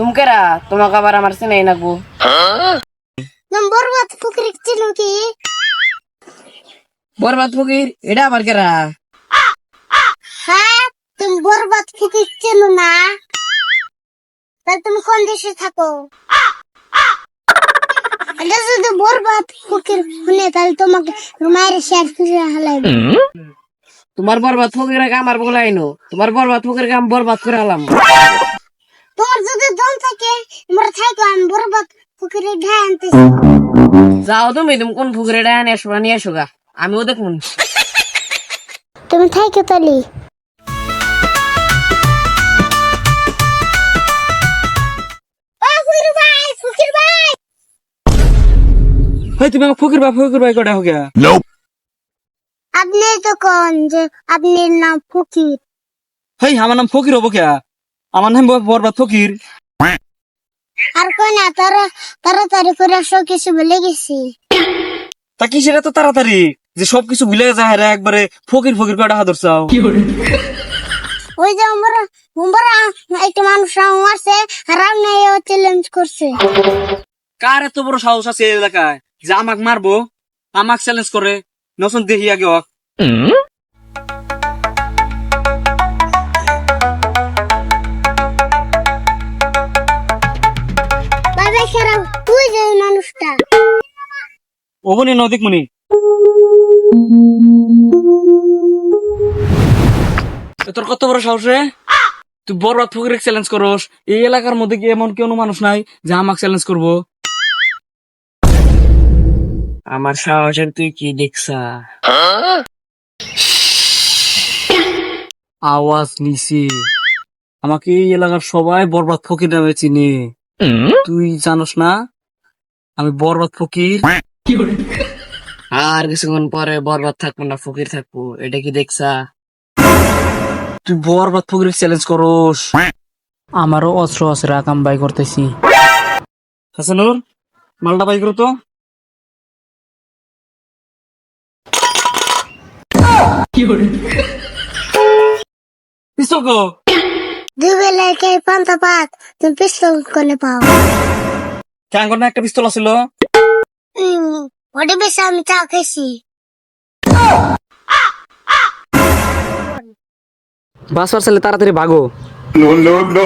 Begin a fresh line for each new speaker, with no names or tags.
তুমি কেরা তোমাকে আবার আমার চেনাই নাকবো।
বরবাদ ফকির ছিল কি?
বরবাদ ফকির এটা আবার কেরা?
হ্যাঁ, তুমি বরবাদ ফকির ছিল না? তাহলে তুমি কোন দেশে থাকো? এটা যদি বরবাদ ফকির শুনে তাহলে তোমাকে মায়ের শেয়ার ফিরে হালাইবে।
তোমার বরবাদ ফকির আমার বলে আইনো, তোমার বরবাদ ফকির আমি বরবাদ করে আলাম।
তোমার যদি দম থাকে তোমরা থাকো, আমি বরবাদ ফকিরের ঢাই আনতেছি।
যাও তুমি কোন ফকিরে ডায় নিয়ে আসো নিয়ে আসো গা, আমিও দেখুন।
তুমি থাকো তালি।
তুমি আমাকে ফকির ভাই কটা হোক
আপনি তো কোন যে আপনার নাম ফকির?
হেই আমার নাম ফকির হবো কে? আমার নাম বরবাদ ফকির।
আর কোন না তাড়াতাড়ি করে সব কিছু ভুলে গেছি।
তা কি সেটা তো তাড়াতাড়ি যে সবকিছু ভুলে যায় রে একবারে ফকির কটা হাত ধরছাও।
ওই যে আমরা একটা মানুষ মারছে আর আপনি চ্যালেঞ্জ করছে।
কার এত বড় সাহস আছে এই এলাকায় যে আমাক মারবো, আমাক চ্যালেঞ্জ করে? নসন দেখি আগে হোক।
বাবা খারাপ তুই যে মানুষটা।
ওবনি নদিক মনি তোর কত বড় সাহস রে? তুই বরবাদ ফকির চ্যালেঞ্জ করস? এই এলাকার মধ্যে কি এমন কোনো মানুষ নাই যে আমাক চ্যালেঞ্জ করবো?
আমার সাহসের তুই কি দেখছা?
আওয়াজ নিছি, আমাকে এই এলাকার সবাই বরবাদ ফকির নামে চিনে। তুই জানোস না আমি বরবাদ ফকির?
আর কিছুক্ষণ পরে বরবাদ থাকবো না, ফকির থাকবো, এটা কি দেখছা?
তুই বরবাদ ফকির চ্যালেঞ্জ করস?
আমারও অস্ত্র আছে, রাকাম বাই করতেছি।
হাসানুর মালটা বাই করো তো। পিস্তল কো?
দুই বেলায় কে পান্তা পাত তুমি পিস্তল কোনে পাও?
কেন না একটা পিস্তল আছিল?
ওটা বেশি আমি চা খেয়েছি।
বাস পারছালে তাড়াতাড়ি ভাগো।
No, no, no.